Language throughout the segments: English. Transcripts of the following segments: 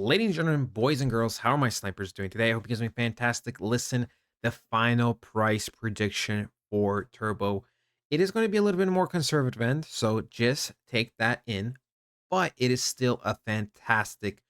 Ladies and gentlemen, boys and girls, how are my snipers doing today? I hope you guys are doing fantastic. Listen, the final price prediction for Turbo. It is going to be a little bit more conservative end, so just take that in. But it is still a fantastic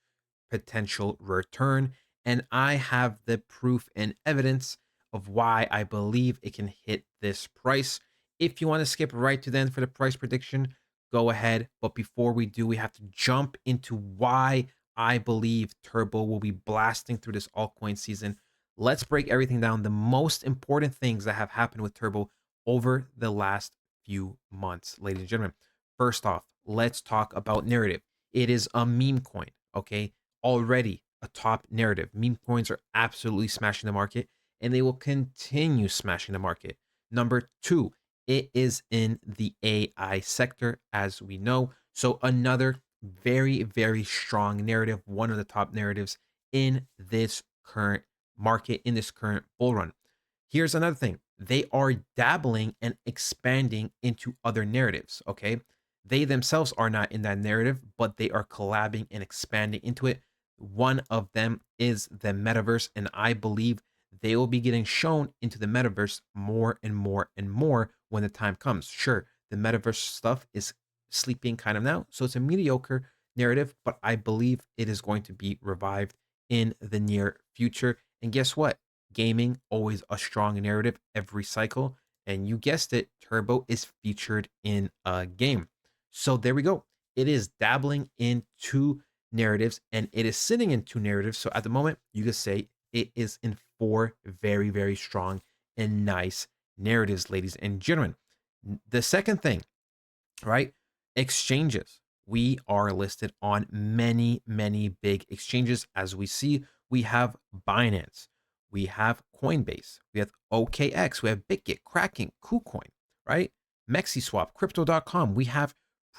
potential return. And I have the proof and evidence of why I believe it can hit this price. If you want to skip right to the end for the price prediction, go ahead. But before we do, we have to jump into why I believe Turbo will be blasting through this altcoin season. Let's break everything down. The most important things that have happened with Turbo over the last few months, ladies and gentlemen. First off, let's talk about narrative. It is a meme coin, okay? Already a top narrative. Meme coins are absolutely smashing the market and they will continue smashing the market. Number two, it is in the AI sector, as we know. So, another very, very strong narrative, one of the top narratives in this current market, in this current bull run. Here's another thing, they are dabbling and expanding into other narratives. Okay. They themselves are not in that narrative, but they are collabing and expanding into it. One of them is the metaverse, and I believe they will be getting shown into the metaverse more and more and more when the time comes. Sure, the metaverse stuff is sleeping kind of now, so it's a mediocre narrative, but I believe it is going to be revived in the near future. And guess what? Gaming, always a strong narrative every cycle. And you guessed it, Turbo is featured in a game. So there we go. It is dabbling in two narratives and it is sitting in two narratives. So at the moment, you could say it is in four very, very strong and nice narratives, ladies and gentlemen. The second thing, right? Exchanges. We are listed on many, many big exchanges. As we see, we have Binance, we have Coinbase, we have OKX, we have BitGet, Kraken, KuCoin, right? MexiSwap, Crypto.com. We have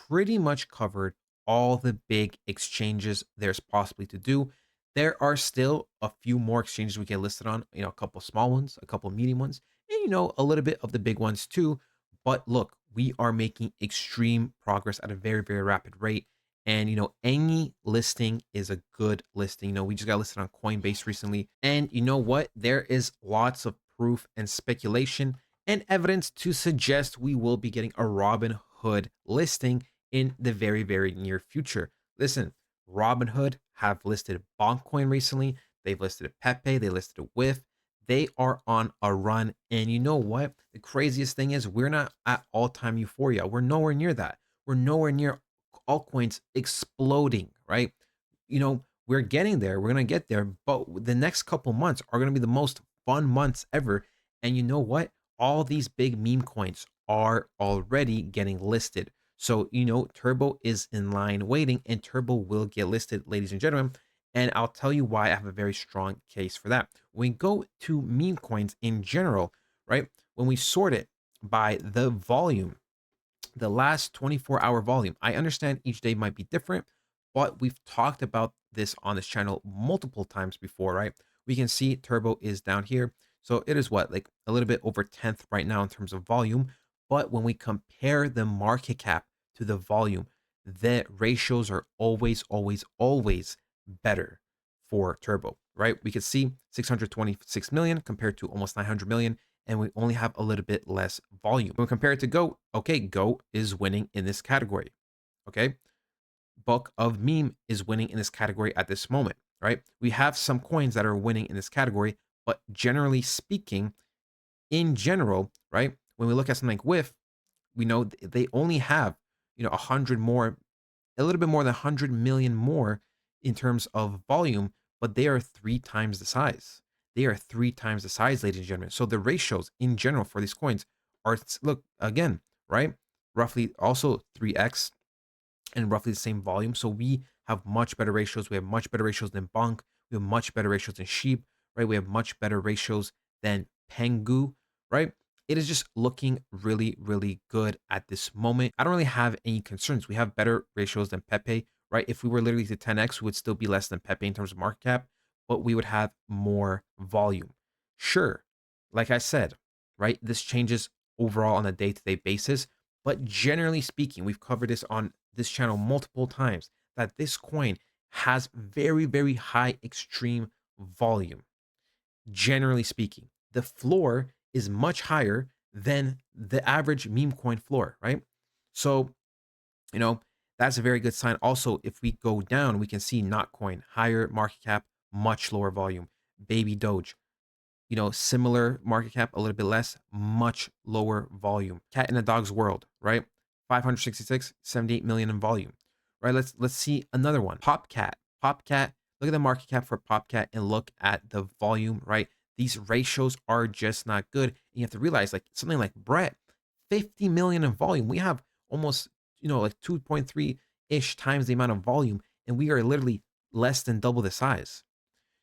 pretty much covered all the big exchanges there's possibly to do. There are still a few more exchanges we get listed on, a couple small ones, a couple medium ones, and a little bit of the big ones too. But look, we are making extreme progress at a very, very rapid rate. And any listing is a good listing. We just got listed on Coinbase recently. And you know what? There is lots of proof and speculation and evidence to suggest we will be getting a Robinhood listing in the very, very near future. Listen, Robinhood have listed Bonkcoin recently. They've listed Pepe, they listed With. They are on a run. And you know what? The craziest thing is we're not at all-time euphoria. We're nowhere near that. We're nowhere near altcoins exploding, right? We're getting there. We're going to get there. But the next couple months are going to be the most fun months ever. And you know what? All these big meme coins are already getting listed. So, Turbo is in line waiting and Turbo will get listed, ladies and gentlemen. And I'll tell you why I have a very strong case for that. When we go to meme coins in general, right? When we sort it by the volume, the last 24-hour volume, I understand each day might be different, but we've talked about this on this channel multiple times before, right? We can see Turbo is down here. So it is what, like a little bit over 10th right now in terms of volume. But when we compare the market cap to the volume, the ratios are always, always, always better for Turbo, right? We could see 626 million compared to almost 900 million, and we only have a little bit less volume. When we compare it to GOAT, okay, GOAT is winning in this category, okay? Book of Meme is winning in this category at this moment, right? We have some coins that are winning in this category, but generally speaking, in general, right? When we look at something like With, we know they only have, 100 more, a little bit more than 100 million more in terms of volume, but they are three times the size. They are three times the size, ladies and gentlemen. So the ratios in general for these coins are, look, again, right? Roughly also 3x and roughly the same volume. So we have much better ratios. We have much better ratios than Bonk. We have much better ratios than Sheep, right? We have much better ratios than Pengu, right? It is just looking really, really good at this moment. I don't really have any concerns. We have better ratios than Pepe, right? If we were literally to 10x, we would still be less than Pepe in terms of market cap, but we would have more volume. Sure, like I said, right? This changes overall on a day-to-day basis, but generally speaking, we've covered this on this channel multiple times that this coin has very, very high extreme volume. Generally speaking, the floor is much higher than the average meme coin floor, right? So, you know, that's a very good sign. Also, if we go down, we can see not coin, higher market cap, much lower volume. Baby Doge, similar market cap, a little bit less, much lower volume. Cat in a dog's world, right? 566, 78 million in volume, right? Let's see another one. Popcat. Popcat, look at the market cap for Popcat and look at the volume, right? These ratios are just not good. And you have to realize, like something like Brett, 50 million in volume. We have almost, like 2.3-ish times the amount of volume, and we are literally less than double the size.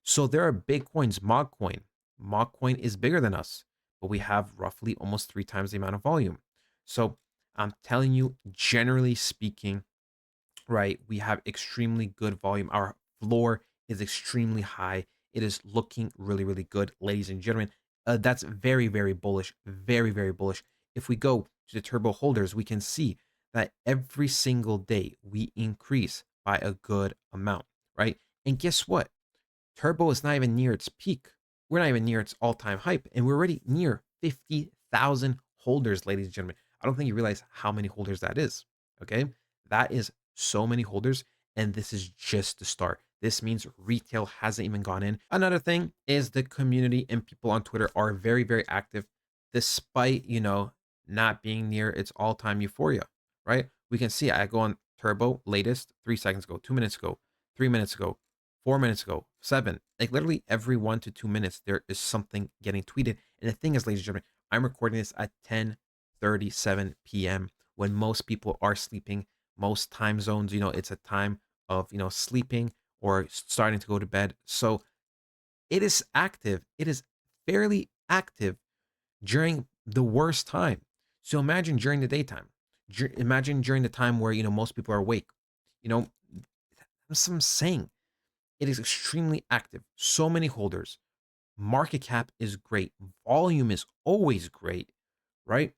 So there are big coins, MogCoin. MogCoin is bigger than us, but we have roughly almost 3 times the amount of volume. So I'm telling you, generally speaking, right, we have extremely good volume. Our floor is extremely high. It is looking really, really good, ladies and gentlemen. That's very, very bullish. Very, very bullish. If we go to the turbo holders, we can see that every single day we increase by a good amount, right? And guess what? Turbo is not even near its peak. We're not even near its all-time hype, and we're already near 50,000 holders, ladies and gentlemen. I don't think you realize how many holders that is. Okay, that is so many holders, and this is just the start. This means retail hasn't even gone in. Another thing is the community and people on Twitter are very, very active, despite not being near its all-time euphoria. Right? We can see I go on Turbo latest 3 seconds ago, 2 minutes ago, 3 minutes ago, 4 minutes ago, 7, like literally every 1 to 2 minutes, there is something getting tweeted. And the thing is, ladies and gentlemen, I'm recording this at 10:37 p.m. when most people are sleeping. Most time zones, it's a time of, sleeping or starting to go to bed. So it is active. It is fairly active during the worst time. So imagine during the daytime. Imagine during the time where, most people are awake. You know, that's what I'm saying. It is extremely active. So many holders. Market cap is great. Volume is always great, right?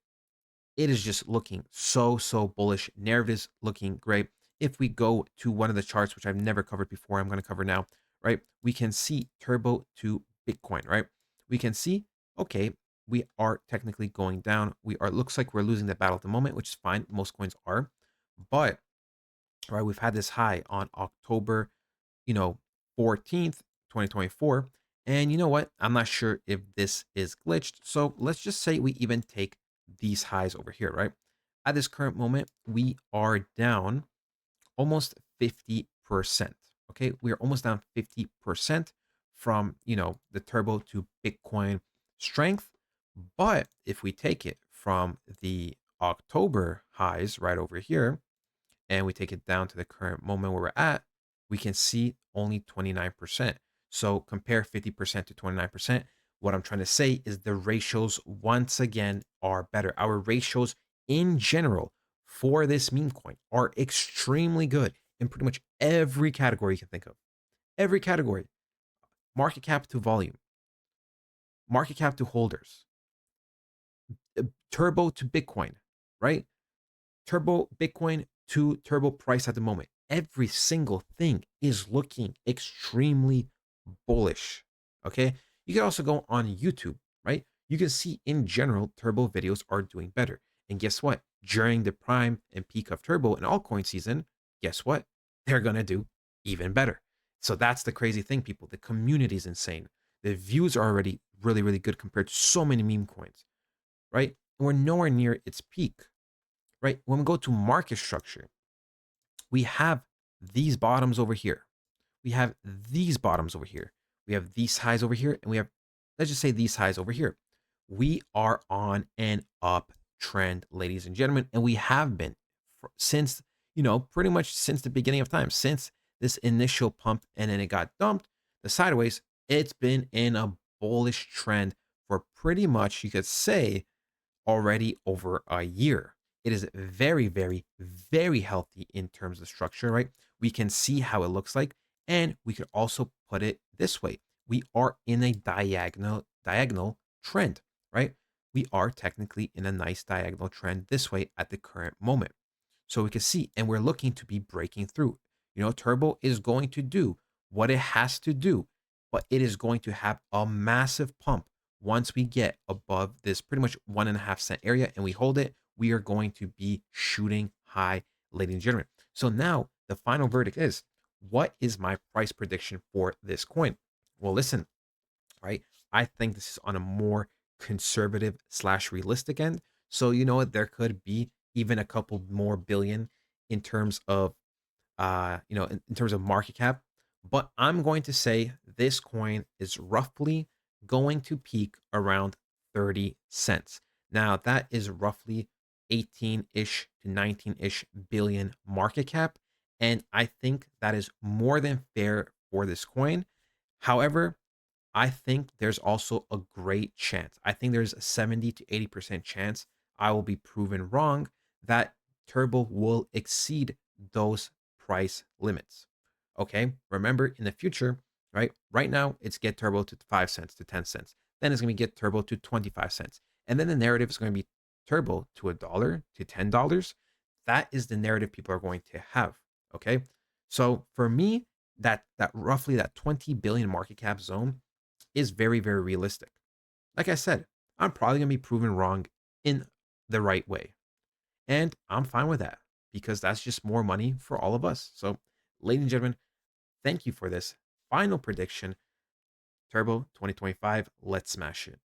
It is just looking so bullish. Narrative is looking great. If we go to one of the charts, which I've never covered before, I'm going to cover now, right? We can see turbo to Bitcoin, right? We can see, okay, we are technically going down. Looks like we're losing the battle at the moment, which is fine. Most coins are. But, right, we've had this high on October you know, 14th, 2024. And you know what? I'm not sure if this is glitched. So let's just say we even take these highs over here, right? At this current moment, we are down almost 50%. Okay. We are almost down 50% from, the turbo to Bitcoin strength. But if we take it from the October highs right over here, and we take it down to the current moment where we're at, we can see only 29%. So compare 50% to 29%. What I'm trying to say is the ratios, once again, are better. Our ratios in general for this meme coin are extremely good in pretty much every category you can think of. Every category: market cap to volume, market cap to holders, turbo to Bitcoin, right? Turbo Bitcoin to turbo price at the moment. Every single thing is looking extremely bullish. Okay. You can also go on YouTube, right? You can see in general, turbo videos are doing better. And guess what? During the prime and peak of turbo and altcoin season, guess what? They're going to do even better. So that's the crazy thing, people. The community is insane. The views are already really, really good compared to so many meme coins, right? And we're nowhere near its peak, right? When we go to market structure, we have these bottoms over here. We have these bottoms over here. We have these highs over here. And we have, let's just say, these highs over here. We are on an uptrend, ladies and gentlemen. And we have been since, pretty much since the beginning of time, since this initial pump and then it got dumped, the sideways, it's been in a bullish trend for pretty much, you could say, already over a year. It is very, very, very healthy in terms of structure, right? We can see how it looks like, and we could also put it this way. We are in a diagonal trend, right? We are technically in a nice diagonal trend this way at the current moment. So we can see, and we're looking to be breaking through. Turbo is going to do what it has to do, but it is going to have a massive pump once we get above this pretty much 1.5 cent area and we hold it. We are going to be shooting high, ladies and gentlemen. So now the final verdict is, what is my price prediction for this coin? Well, listen, right? I think this is on a more conservative slash realistic end. So you know what? There could be even a couple more billion in terms of in terms of market cap. But I'm going to say this coin is roughly going to peak around 30 cents. Now that is roughly 18-ish to 19-ish billion market cap. And I think that is more than fair for this coin. However, I think there's also a great chance. I think there's a 70 to 80% chance I will be proven wrong that Turbo will exceed those price limits. Okay. Remember, in the future, right? Right now, it's get Turbo to 5 cents to 10 cents. Then it's going to get Turbo to 25 cents. And then the narrative is going to be Turbo to $1 to $10. That is the narrative people are going to have. Okay. So for me, that roughly that 20 billion market cap zone is very, very realistic. Like I said, I'm probably going to be proven wrong in the right way. And I'm fine with that because that's just more money for all of us. So, ladies and gentlemen, thank you for this final prediction. Turbo 2025, let's smash it.